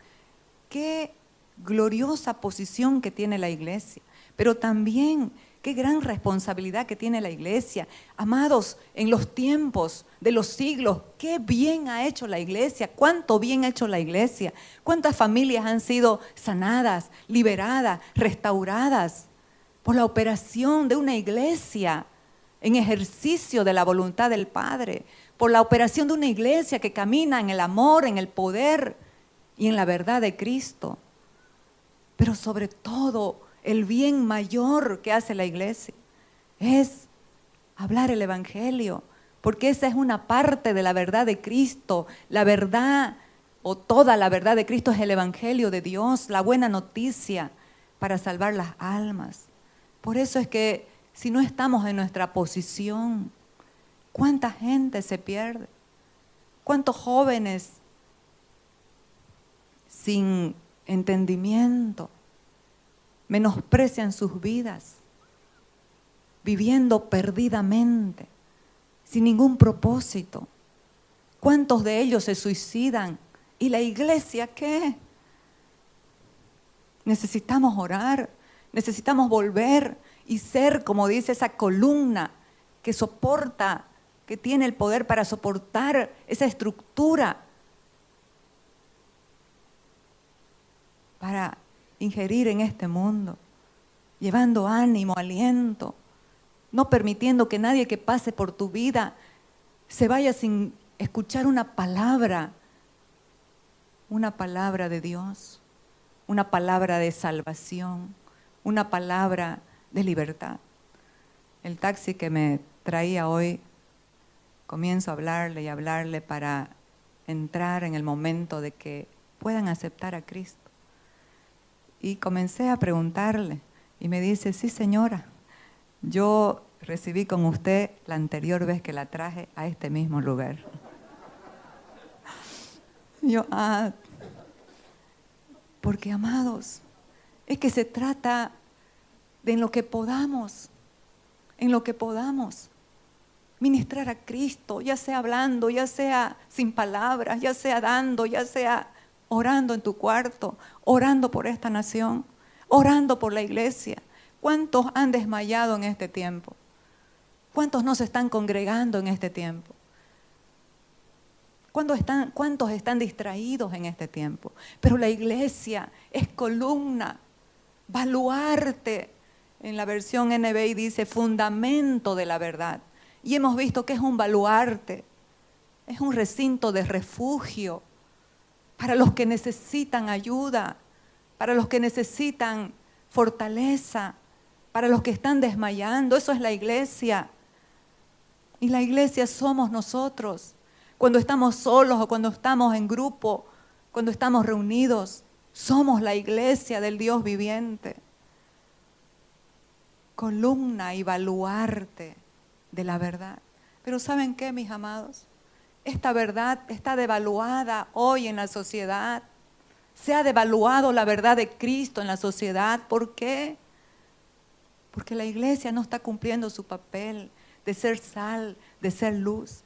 qué gloriosa posición que tiene la iglesia, pero también qué gran responsabilidad que tiene la iglesia. Amados, en los tiempos de los siglos, qué bien ha hecho la iglesia, cuánto bien ha hecho la iglesia, cuántas familias han sido sanadas, liberadas, restauradas por la operación de una iglesia en ejercicio de la voluntad del Padre, por la operación de una iglesia que camina en el amor, en el poder y en la verdad de Cristo. Pero sobre todo, el bien mayor que hace la iglesia es hablar el evangelio, porque esa es una parte de la verdad de Cristo. La verdad o toda la verdad de Cristo es el evangelio de Dios, la buena noticia para salvar las almas. Por eso es que si no estamos en nuestra posición, ¿cuánta gente se pierde? ¿Cuántos jóvenes sin entendimiento menosprecian sus vidas, viviendo perdidamente, sin ningún propósito? ¿Cuántos de ellos se suicidan? ¿Y la iglesia qué? Necesitamos orar, necesitamos volver y ser, como dice, esa columna que soporta, que tiene el poder para soportar esa estructura, para ingerir en este mundo, llevando ánimo, aliento, no permitiendo que nadie que pase por tu vida se vaya sin escuchar una palabra de Dios, una palabra de salvación, una palabra de libertad. El taxi que me traía hoy, comienzo a hablarle y hablarle para entrar en el momento de que puedan aceptar a Cristo. Y comencé a preguntarle y me dice, sí señora, yo recibí con usted la anterior vez que la traje a este mismo lugar. Y yo, porque amados, es que se trata de en lo que podamos ministrar a Cristo, ya sea hablando, ya sea sin palabras, ya sea dando, ya sea orando en tu cuarto, orando por esta nación, orando por la iglesia. ¿Cuántos han desmayado en este tiempo? ¿Cuántos no se están congregando en este tiempo? ¿Cuántos están distraídos en este tiempo? Pero la iglesia es columna, baluarte. En la versión NBI dice fundamento de la verdad. Y hemos visto que es un baluarte, es un recinto de refugio para los que necesitan ayuda, para los que necesitan fortaleza, para los que están desmayando. Eso es la iglesia. Y la iglesia somos nosotros. cuando estamos solos o cuando estamos en grupo, cuando estamos reunidos. Somos la iglesia del Dios viviente. Columna y baluarte de la verdad. Pero ¿saben qué, mis amados? Esta verdad está devaluada hoy en la sociedad. Se ha devaluado la verdad de Cristo en la sociedad. ¿Por qué? Porque la iglesia no está cumpliendo su papel de ser sal, de ser luz.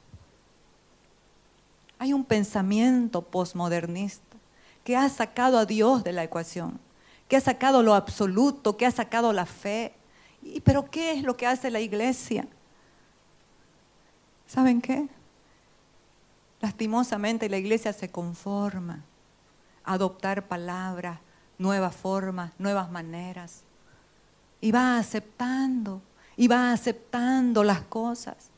Hay un pensamiento posmodernista que ha sacado a Dios de la ecuación, que ha sacado lo absoluto, que ha sacado la fe. ¿Pero qué es lo que hace la iglesia? ¿Saben qué? Lastimosamente la iglesia se conforma a adoptar palabras, nuevas formas, nuevas maneras. Y va aceptando las cosas.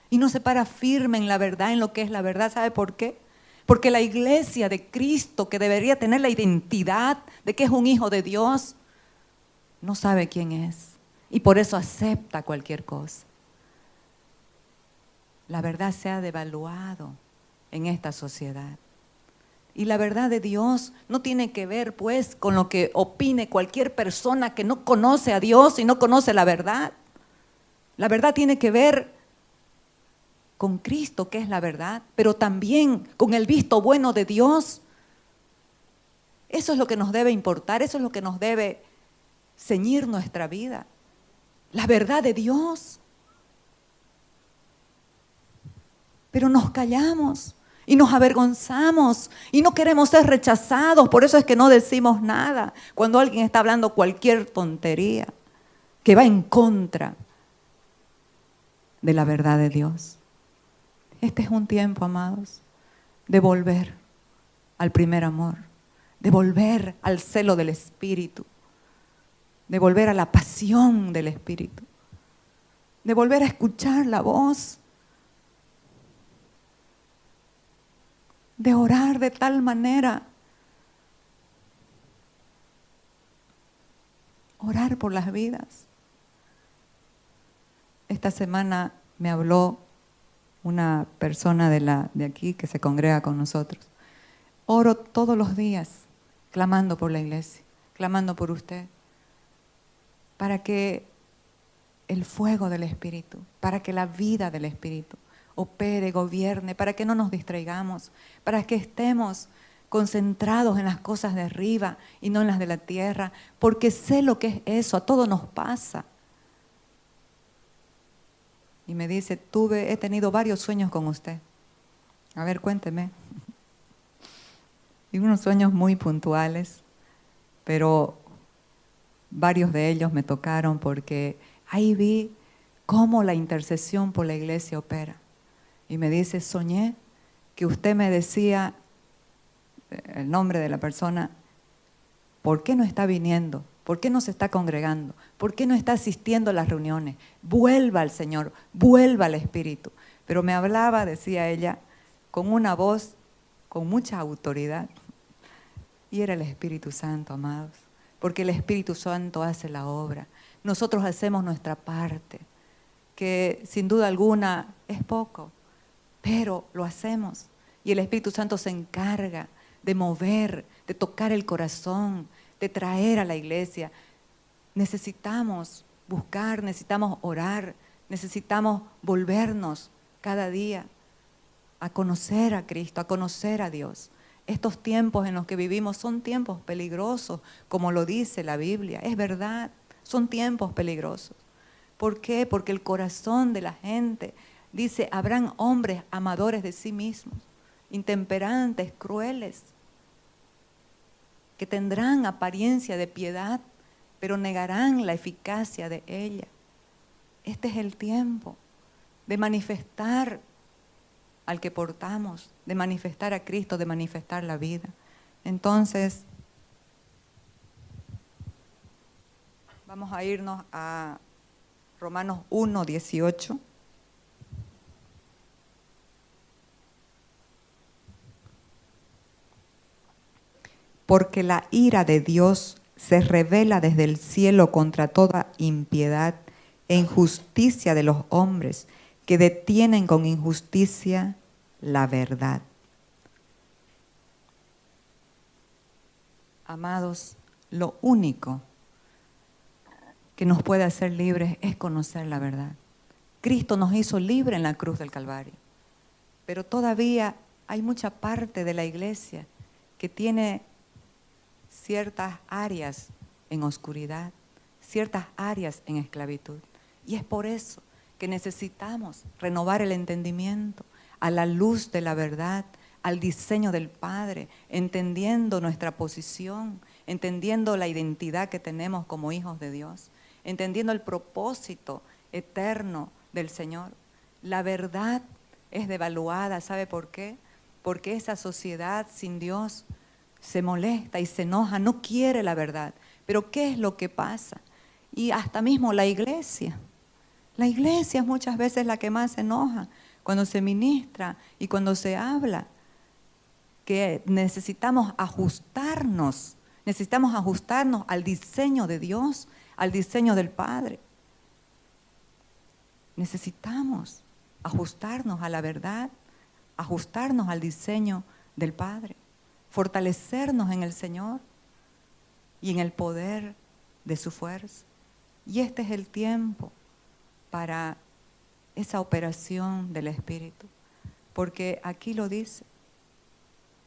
Y no se para firme en la verdad, en lo que es la verdad. ¿Sabe por qué? Porque la iglesia de Cristo, que debería tener la identidad de que es un hijo de Dios, no sabe quién es. Y por eso acepta cualquier cosa. La verdad se ha devaluado en esta sociedad. Y la verdad de Dios no tiene que ver, pues, con lo que opine cualquier persona que no conoce a Dios y no conoce la verdad. La verdad tiene que ver con Cristo, que es la verdad, pero también con el visto bueno de Dios. Eso es lo que nos debe importar, eso es lo que nos debe ceñir nuestra vida. La verdad de Dios. Pero nos callamos y nos avergonzamos y no queremos ser rechazados. Por eso es que no decimos nada cuando alguien está hablando cualquier tontería que va en contra de la verdad de Dios. Este es un tiempo, amados, de volver al primer amor, de volver al celo del Espíritu, de volver a la pasión del Espíritu, de volver a escuchar la voz, de orar de tal manera, orar por las vidas. Esta semana me habló una persona de aquí que se congrega con nosotros. Oro todos los días clamando por la iglesia, clamando por usted, para que el fuego del Espíritu, para que la vida del Espíritu opere, gobierne, para que no nos distraigamos, para que estemos concentrados en las cosas de arriba y no en las de la tierra, porque sé lo que es eso, a todos nos pasa. Y me dice, he tenido varios sueños con usted. A ver, cuénteme. Y unos sueños muy puntuales, pero varios de ellos me tocaron porque ahí vi cómo la intercesión por la iglesia opera. Y me dice, soñé que usted me decía el nombre de la persona, ¿por qué no está viniendo? ¿Por qué no se está congregando? ¿Por qué no está asistiendo a las reuniones? Vuelva al Señor, vuelva al Espíritu. Pero me hablaba, decía ella, con una voz con mucha autoridad. Y era el Espíritu Santo, amados. Porque el Espíritu Santo hace la obra. Nosotros hacemos nuestra parte, que sin duda alguna es poco, pero lo hacemos. Y el Espíritu Santo se encarga de mover, de tocar el corazón, de traer a la iglesia. Necesitamos buscar, necesitamos orar, necesitamos volvernos cada día a conocer a Cristo, a conocer a Dios. Estos tiempos en los que vivimos son tiempos peligrosos, como lo dice la Biblia. Es verdad, son tiempos peligrosos. ¿Por qué? Porque el corazón de la gente, dice, habrán hombres amadores de sí mismos, intemperantes, crueles, que tendrán apariencia de piedad, pero negarán la eficacia de ella. Este es el tiempo de manifestar al que portamos, de manifestar a Cristo, de manifestar la vida. Entonces, vamos a irnos a Romanos 1, 18. Porque la ira de Dios se revela desde el cielo contra toda impiedad e injusticia de los hombres, que detienen con injusticia la verdad. Amados, lo único que nos puede hacer libres es conocer la verdad. Cristo nos hizo libres en la cruz del Calvario, pero todavía hay mucha parte de la iglesia que tiene ciertas áreas en oscuridad, ciertas áreas en esclavitud. Y es por eso que necesitamos renovar el entendimiento a la luz de la verdad, al diseño del Padre, entendiendo nuestra posición, entendiendo la identidad que tenemos como hijos de Dios, entendiendo el propósito eterno del Señor. La verdad es devaluada, ¿sabe por qué? Porque esa sociedad sin Dios se molesta y se enoja, no quiere la verdad. Pero ¿qué es lo que pasa? Y hasta mismo la iglesia es muchas veces la que más se enoja cuando se ministra y cuando se habla, que necesitamos ajustarnos al diseño de Dios, al diseño del Padre. Necesitamos ajustarnos a la verdad, ajustarnos al diseño del Padre, fortalecernos en el Señor y en el poder de su fuerza. Y este es el tiempo para esa operación del Espíritu, porque aquí lo dice,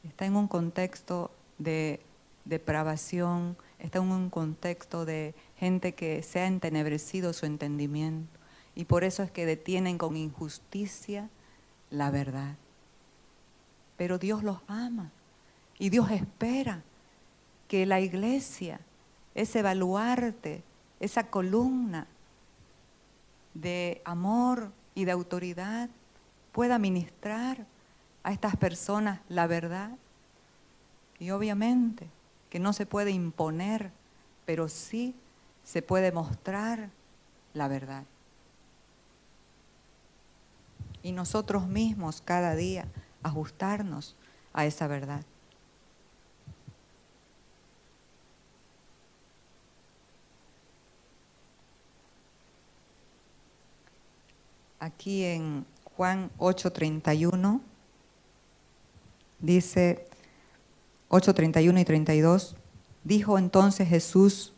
está en un contexto de depravación, está en un contexto de gente que se ha entenebrecido su entendimiento, y por eso es que detienen con injusticia la verdad. Pero Dios los ama y Dios espera que la iglesia, ese baluarte, esa columna de amor y de autoridad, pueda ministrar a estas personas la verdad. Y obviamente que no se puede imponer, pero sí se puede mostrar la verdad. Y nosotros mismos cada día ajustarnos a esa verdad. Aquí en Juan 8:31 dice, 8:31 y 32, dijo entonces Jesús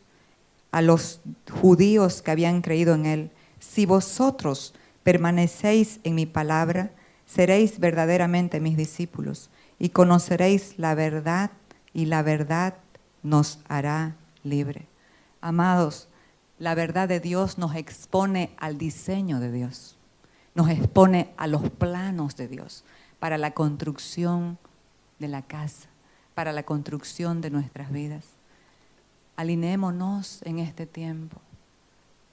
a los judíos que habían creído en él: si vosotros permanecéis en mi palabra, seréis verdaderamente mis discípulos y conoceréis la verdad, y la verdad nos hará libre. Amados, la verdad de Dios nos expone al diseño de Dios, nos expone a los planos de Dios para la construcción de la casa, para la construcción de nuestras vidas. Alineémonos en este tiempo.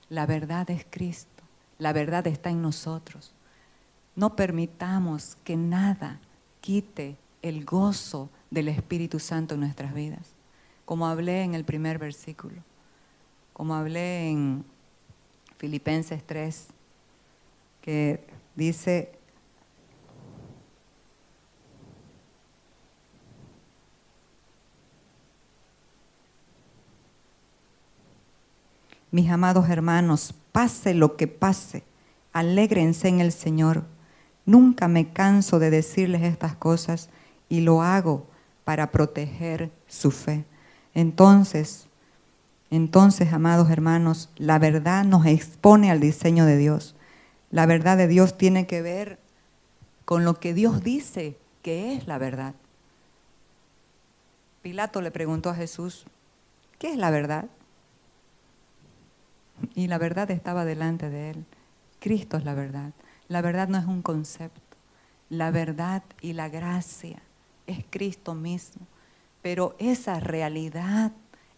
La verdad es Cristo, la verdad está en nosotros. No permitamos que nada quite el gozo del Espíritu Santo en nuestras vidas. Como hablé en el primer versículo, como hablé en Filipenses 3, que dice: mis amados hermanos, pase lo que pase, alégrense en el Señor. Nunca me canso de decirles estas cosas y lo hago para proteger su fe. Entonces, amados hermanos, la verdad nos expone al diseño de Dios. La verdad de Dios tiene que ver con lo que Dios dice que es la verdad. Pilato le preguntó a Jesús: ¿qué es la verdad? Y la verdad estaba delante de él. Cristo es la verdad. La verdad no es un concepto. La verdad y la gracia es Cristo mismo. Pero esa realidad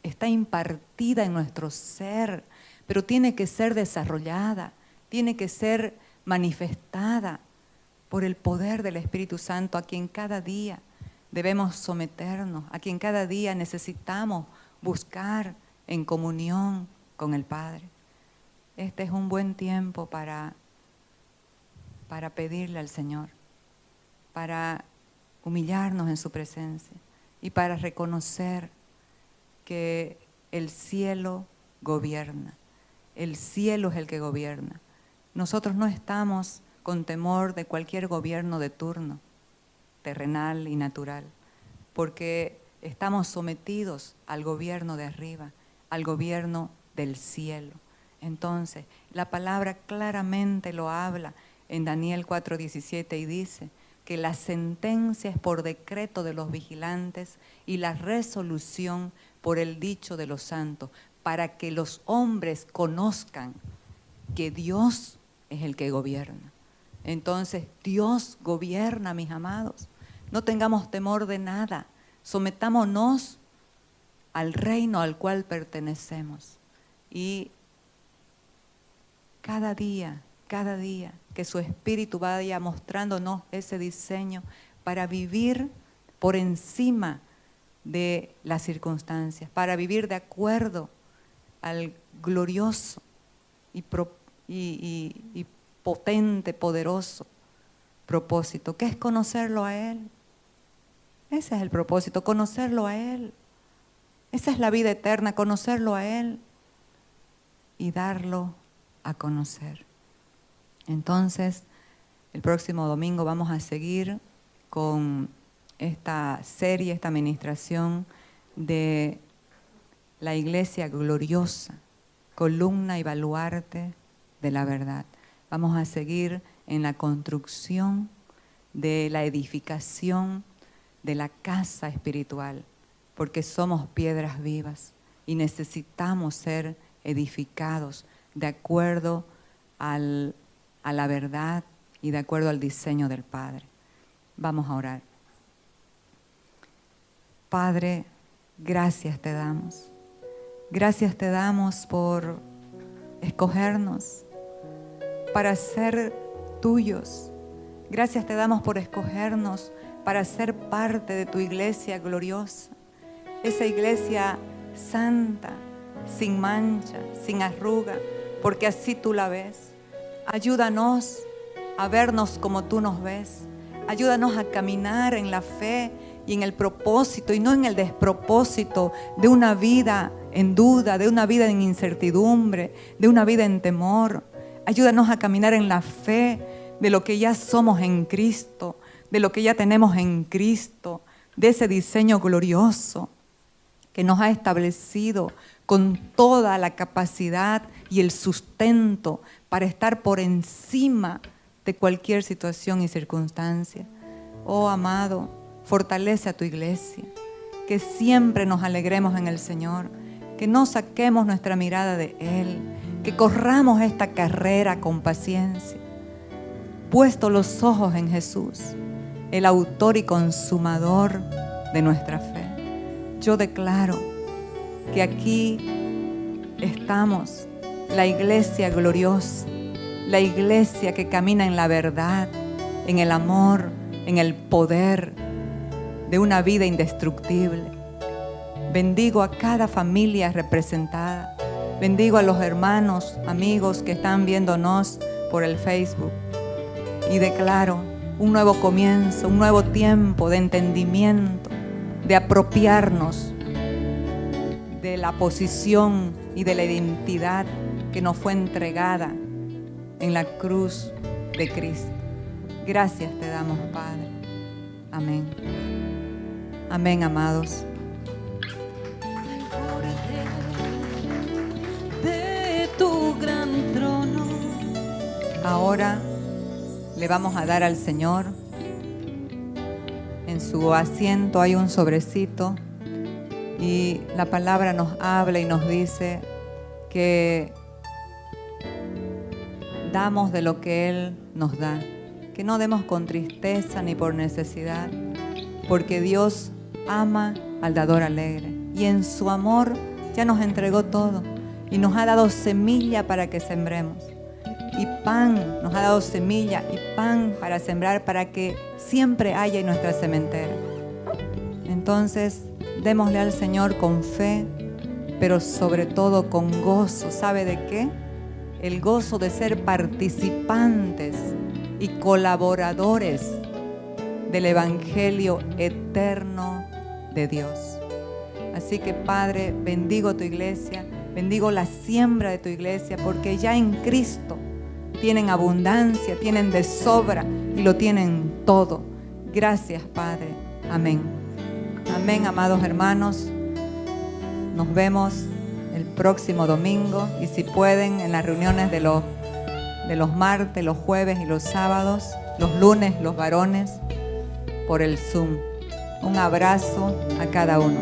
está impartida en nuestro ser, pero tiene que ser desarrollada, tiene que ser manifestada por el poder del Espíritu Santo, a quien cada día debemos someternos, a quien cada día necesitamos buscar en comunión con el Padre. Este es un buen tiempo para pedirle al Señor, para humillarnos en su presencia y para reconocer que el cielo gobierna. El cielo es el que gobierna. Nosotros no estamos con temor de cualquier gobierno de turno. terrenal y natural, porque estamos sometidos al gobierno de arriba, al gobierno del cielo. Entonces, la palabra claramente lo habla en Daniel 4:17 y dice que la sentencia es por decreto de los vigilantes y la resolución por el dicho de los santos, para que los hombres conozcan que Dios es el que gobierna. Entonces, Dios gobierna, mis amados. No tengamos temor de nada. Sometámonos al reino al cual pertenecemos. Y cada día, que su Espíritu vaya mostrándonos ese diseño para vivir por encima de las circunstancias, para vivir de acuerdo al glorioso y potente, poderoso propósito, que es conocerlo a Él. Ese es el propósito, conocerlo a Él. Esa es la vida eterna, conocerlo a Él y darlo a conocer. Entonces, el próximo domingo vamos a seguir con esta serie, esta administración de la iglesia gloriosa, columna y baluarte de la verdad. Vamos a seguir en la construcción de la edificación de la casa espiritual, porque somos piedras vivas y necesitamos ser edificados de acuerdo a la verdad y de acuerdo al diseño del Padre. Vamos a orar. Padre, gracias te damos. Gracias te damos por escogernos para ser tuyos. Gracias te damos por escogernos para ser parte de tu iglesia gloriosa. Esa iglesia santa, sin mancha, sin arruga, porque así tú la ves. Ayúdanos a vernos como tú nos ves. Ayúdanos a caminar en la fe y en el propósito y no en el despropósito de una vida en duda, de una vida en incertidumbre, de una vida en temor. Ayúdanos a caminar en la fe de lo que ya somos en Cristo, de lo que ya tenemos en Cristo, de ese diseño glorioso que nos ha establecido con toda la capacidad y el sustento para estar por encima de cualquier situación y circunstancia. Oh amado, fortalece a tu iglesia, que siempre nos alegremos en el Señor, que no saquemos nuestra mirada de Él, que corramos esta carrera con paciencia, puesto los ojos en Jesús, el autor y consumador de nuestra fe. Yo declaro que aquí estamos, la iglesia gloriosa, la iglesia que camina en la verdad, en el amor, en el poder de una vida indestructible. Bendigo a cada familia representada. Bendigo a los hermanos, amigos que están viéndonos por el Facebook. Y declaro un nuevo comienzo, un nuevo tiempo de entendimiento, de apropiarnos de la posición y de la identidad que nos fue entregada en la cruz de Cristo. Gracias te damos, Padre. Amén. Amén, amados. De tu gran trono. Ahora le vamos a dar al Señor. En su asiento hay un sobrecito y la palabra nos habla y nos dice que damos de lo que Él nos da, que no demos con tristeza ni por necesidad, porque Dios ama al dador alegre y en su amor ya nos entregó todo y nos ha dado semilla para que sembremos y pan, nos ha dado semilla y pan para sembrar, para que siempre haya en nuestra sementera. Entonces démosle al Señor con fe, pero sobre todo con gozo. ¿Sabe de qué? El gozo de ser participantes y colaboradores del Evangelio eterno de Dios. Así que, Padre, bendigo tu iglesia, bendigo la siembra de tu iglesia, porque ya en Cristo tienen abundancia, tienen de sobra y lo tienen todo. Gracias, Padre. Amén. Amén, amados hermanos. Nos vemos el próximo domingo y si pueden en las reuniones de los martes, los jueves y los sábados, los lunes, los varones, por el Zoom. Un abrazo a cada uno.